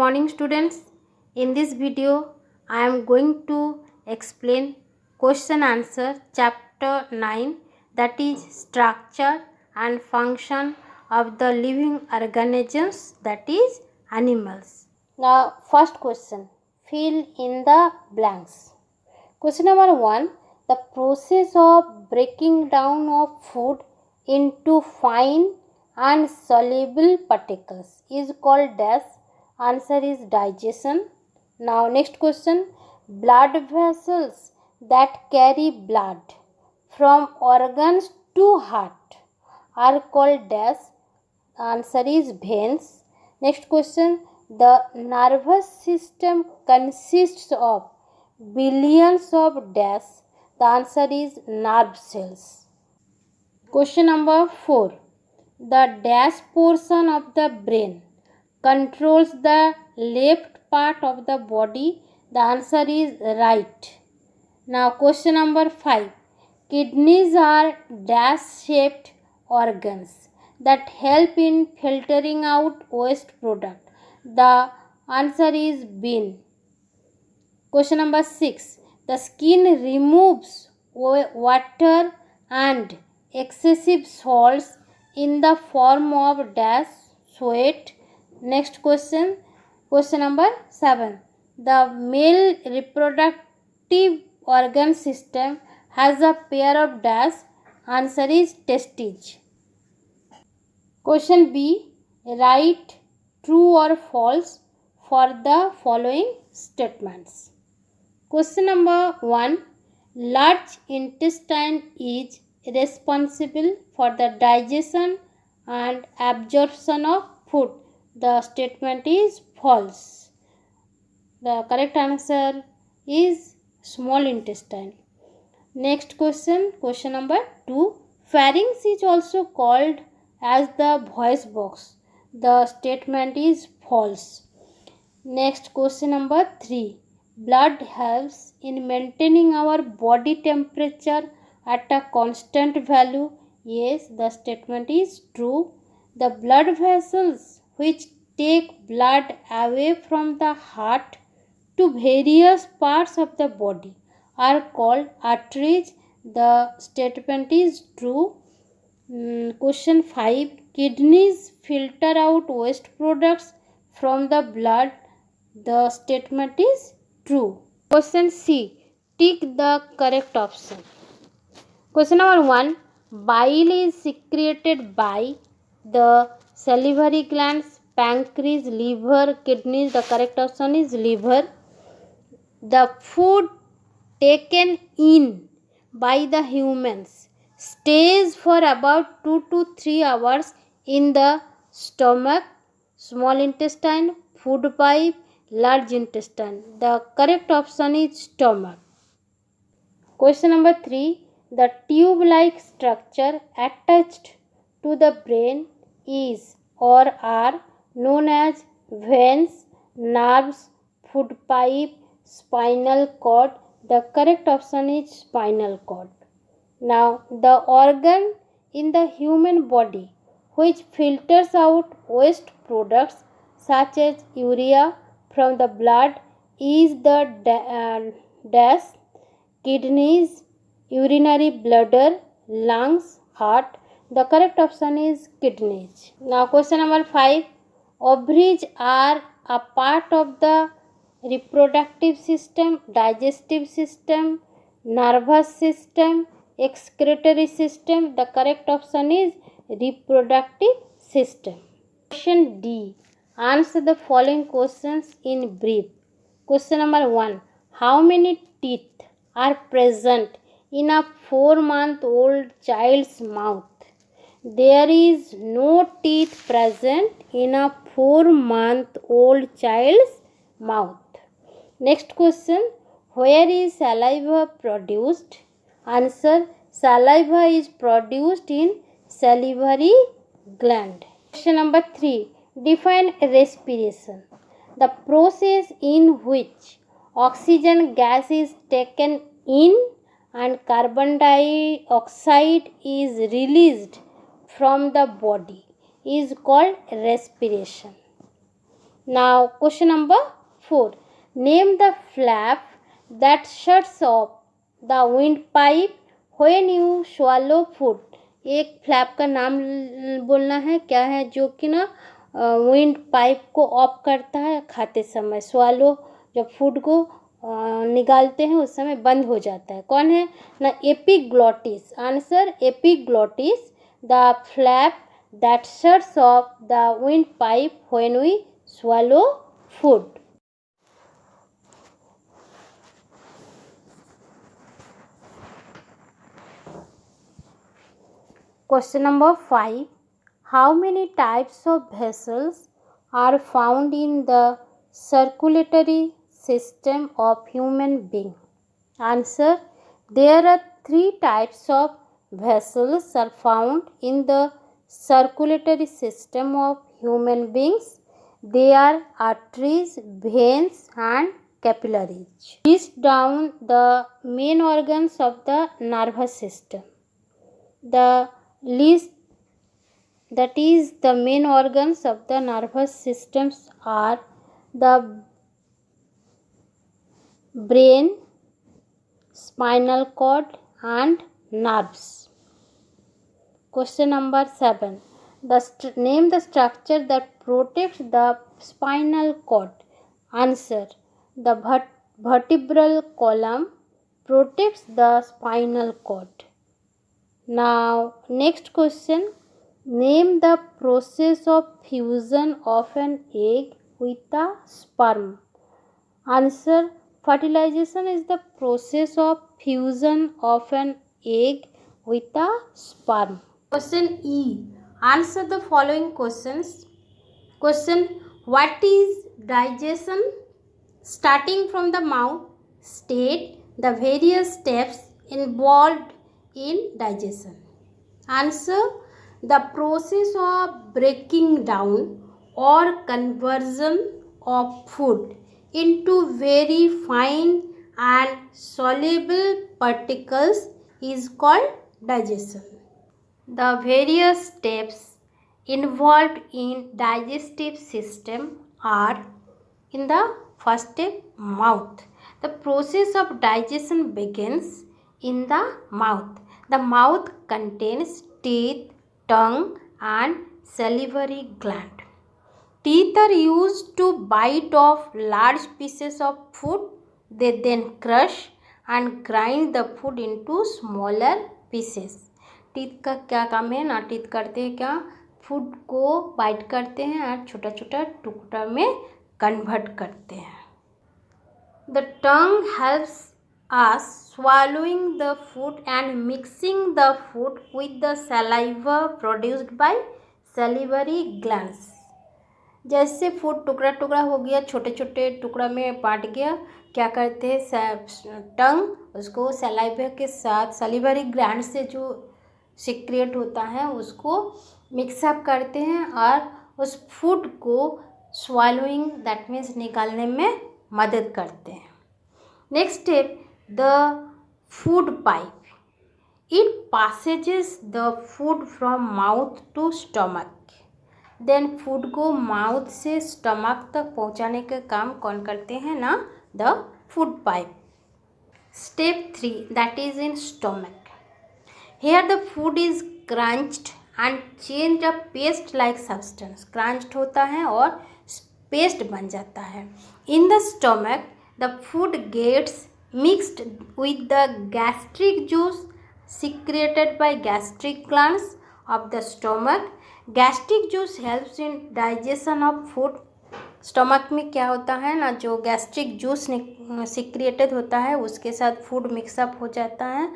morning students. In this video I am going to explain question answer chapter 9, that is structure and function of the living organisms, that is animals. Now first question, fill in the blanks. Question number 1, the process of breaking down of food into fine and soluble particles is called dash. Answer is digestion. Now next question, blood vessels that carry blood from organs to heart are called dash. Answer is veins. Next question, the nervous system consists of billions of dash. The answer is nerve cells. Question number 4, the dash portion of the brain controls the left part of the body. The answer is right. Now question number 5, kidneys are dash shaped organs that help in filtering out waste product. The answer is bean. Question number 6, the skin removes water and excessive salts in the form of dash sweat. Next question, question number 7, the male reproductive organ system has a pair of dash. Answer is testes. Question B, write true or false for the following statements. Question number 1, large intestine is responsible for the digestion and absorption of food. The statement is false. The correct answer is small intestine. Next question, question number 2, pharynx is also called as the voice box. The statement is false. Next question number 3, blood helps in maintaining our body temperature at a constant value. Yes, the statement is true. The blood vessels which take blood away from the heart to various parts of the body are called arteries. The statement is true. Question 5, kidneys filter out waste products from the blood. The statement is true. Question C, tick the correct option. Question number 1, bile is secreted by the salivary glands, pancreas, liver, kidneys. The correct option is liver. The food taken in by the humans stays for about 2 to 3 hours in the stomach, small intestine, food pipe, large intestine. The correct option is stomach. Question number 3, the tube-like structure attached to the brain is or are known as veins, nerves, food pipe, spinal cord. The correct option is spinal cord. Now, the organ in the human body which filters out waste products such as urea from the blood is the dash, kidneys, urinary bladder, lungs, heart. The correct option is kidneys. Now question number 5, ovaries are a part of the reproductive system, digestive system, nervous system, excretory system. The correct option is reproductive system. Question D, answer the following questions in brief. Question number 1, how many teeth are present in a 4-month-old child's mouth? There is no teeth present in a 4-month-old child's mouth. Next question, where is saliva produced? Answer, saliva is produced in salivary gland. Question number 3, define respiration. The process in which oxygen gas is taken in and carbon dioxide is released from the body is called respiration. Now question number 4. Name the flap that shuts off the windpipe when you swallow food. एक flap का नाम बोलना है, क्या है, जो कि ना विंड पाइप को ऑफ करता है खाते समय, स्वालो जब फूड को निकालते हैं उस समय बंद हो जाता है. कौन है ना, epiglottis. Answer epiglottis, the flap that shuts off the windpipe when we swallow food. Question number 5. How many types of vessels are found in the circulatory system of human being? Answer. There are 3 types of vessels are found in the circulatory system of human beings. They are arteries, veins and capillaries. List down the main organs of the nervous system. The list that is the main organs of the nervous systems are the brain, spinal cord and nerves. Question number 7. Name the structure that protects the spinal cord. Answer. The vertebral column protects the spinal cord. Now next question. Name the process of fusion of an egg with a sperm. Answer. Fertilization is the process of fusion of an egg with a sperm. Question E. Answer the following questions. Question. What is digestion? Starting from the mouth, state the various steps involved in digestion. Answer. The process of breaking down or conversion of food into very fine and soluble particles is called digestion. The various steps involved in digestive system are: in the first step, mouth. The process of digestion begins in the mouth. The mouth contains teeth, tongue and salivary gland. Teeth are used to bite off large pieces of food. They then crush and grind the food into smaller pieces. Teeth का क्या काम है ना, teeth करते हैं क्या, food को bite करते हैं और छोटा छोटा टुकड़ा में कन्वर्ट करते हैं. The tongue helps us swallowing the food and mixing the food with the saliva produced by salivary glands. जैसे फूड टुकड़ा टुकड़ा हो गया, छोटे छोटे टुकड़ा में बांट गया, क्या करते हैं, टंग उसको सलाइवा के साथ सलिवरी ग्लैंड से जो सिक्रेट होता है उसको मिक्सअप करते हैं और उस फूड को स्वालोइंग दैट मीन्स निकालने में मदद करते हैं. Next step, the food pipe. It passes the food from mouth to stomach. Then food को माउथ से स्टमक तक पहुंचाने का काम कौन करते हैं ना, the food pipe. Step 3, that is in stomach. Here the food is crunched and changed a paste-like substance. Crunched होता है और पेस्ट बन जाता है. In the stomach, the food gets mixed with the gastric juice secreted by gastric glands of the stomach. Gastric juice helps in digestion of food. Stomach में क्या होता है ना, जो गैस्ट्रिक जूस सिक्रिएटेड होता है उसके साथ फूड मिक्सअप हो जाता है,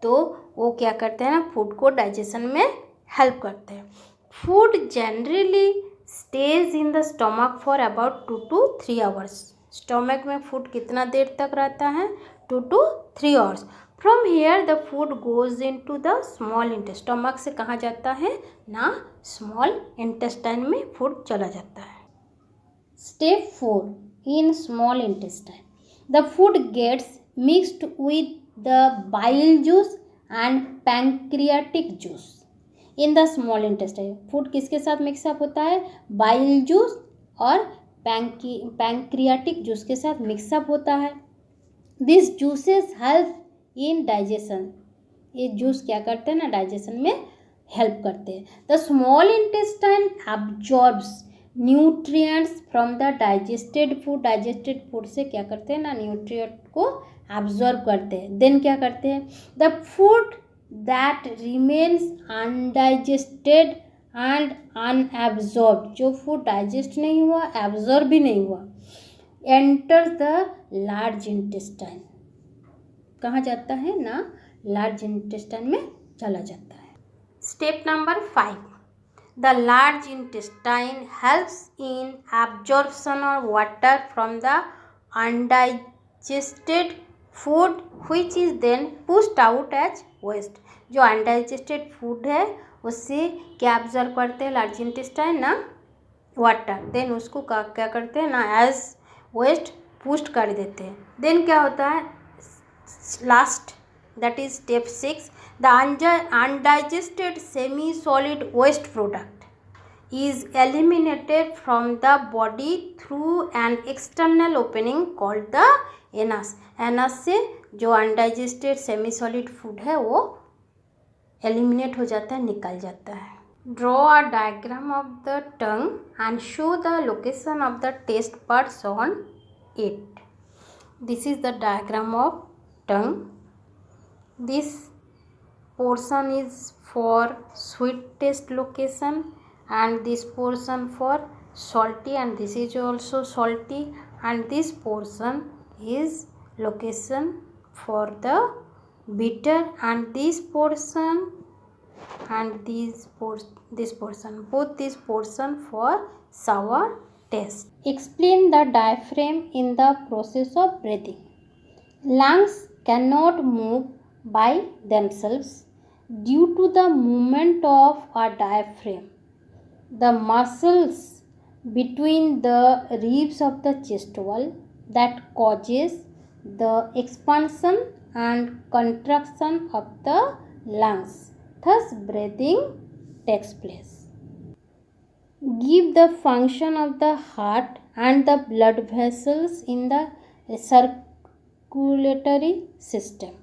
तो वो क्या करते हैं ना, फूड को डाइजेशन में हेल्प करते हैं. Food generally stays in the stomach for about 2 to 3 hours. Stomach में फूड कितना देर तक रहता है, 2 to 3 hours. From here the food goes into the small intestine. Stomach से कहाँ जाता है ना, स्मॉल इंटेस्टाइन में फूड चला जाता है. Step 4, in small intestine the food gets mixed with the bile juice and pancreatic juice. in the small intestine, food किसके साथ मिक्सअप होता है, बाइल जूस और पैंक्रियाटिक जूस के साथ मिक्सअप होता है। This juices help in digestion, ये जूस क्या करते हैं ना, डाइजेशन में हेल्प करते हैं। The small intestine absorbs nutrients from the digested food, digested food से क्या करते हैं ना, न्यूट्रिएंट को एब्जॉर्ब करते हैं। देन क्या करते हैं, the food that remains undigested and unabsorbed, जो फूड डाइजेस्ट नहीं हुआ, एब्जॉर्ब भी नहीं हुआ, एंटर्स द लार्ज इंटेस्टाइन, कहाँ जाता है ना, लार्ज इंटेस्टाइन में चला जाता है। Step number 5, the large intestine helps in absorption of water from the undigested food which is then pushed out as waste, जो अनडाइजेस्टेड फूड है उससे क्या एब्जॉर्ब करते हैं लार्ज इंटेस्टाइन ना, वाटर, देन उसको क्या करते हैं ना, एज वेस्ट पुश्ड कर देते हैं। देन क्या होता है, last that is step 6, the undigested semi solid waste product is eliminated from the body through an external opening called the anus, anus से जो undigested semi solid food है वो eliminate हो जाता है, निकल जाता है। draw a diagram of the tongue and show the location of the taste buds on it. This is the diagram of tongue. This portion is for sweet taste location and this portion for salty, and this is also salty, and this portion is location for the bitter, and this portion and this portion, both this portion for sour taste. Explain the diaphragm in the process of breathing. Lungs cannot move by themselves due to the movement of a diaphragm. The muscles between the ribs of the chest wall that causes the expansion and contraction of the lungs. Thus breathing takes place. Give the function of the heart and the blood vessels in the circulatory system.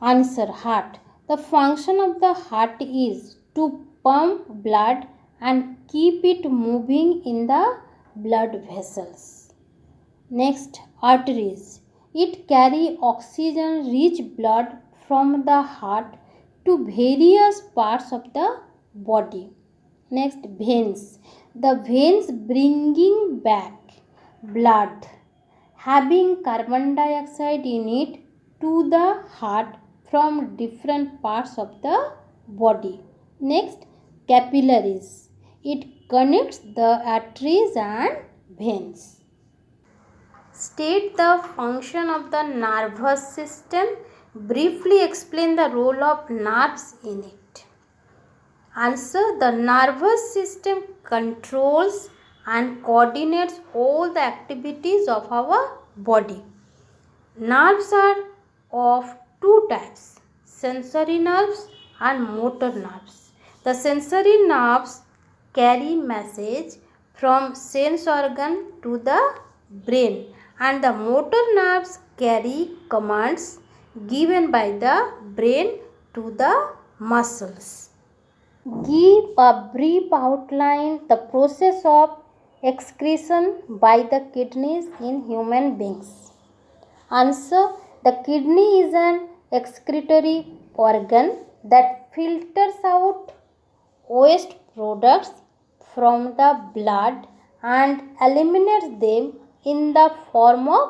Answer, heart. The function of the heart is to pump blood and keep it moving in the blood vessels. Next, arteries. It carry oxygen rich blood from the heart to various parts of the body. Next, veins. The veins bringing back blood having carbon dioxide in it to the heart from different parts of the body. Next, capillaries. It connects the arteries and veins. State the function of the nervous system. Briefly explain the role of nerves in it. Answer, the nervous system controls and coordinates all the activities of our body. Nerves are of two types, sensory nerves and motor nerves. The sensory nerves carry message from sense organ to the brain, and the motor nerves carry commands given by the brain to the muscles. Give a brief outline the process of excretion by the kidneys in human beings. Answer, the kidney is an excretory organ that filters out waste products from the blood and eliminates them in the form of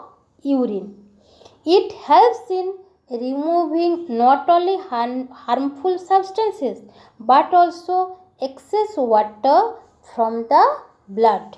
urine. It helps in removing not only harmful substances but also excess water from the blood.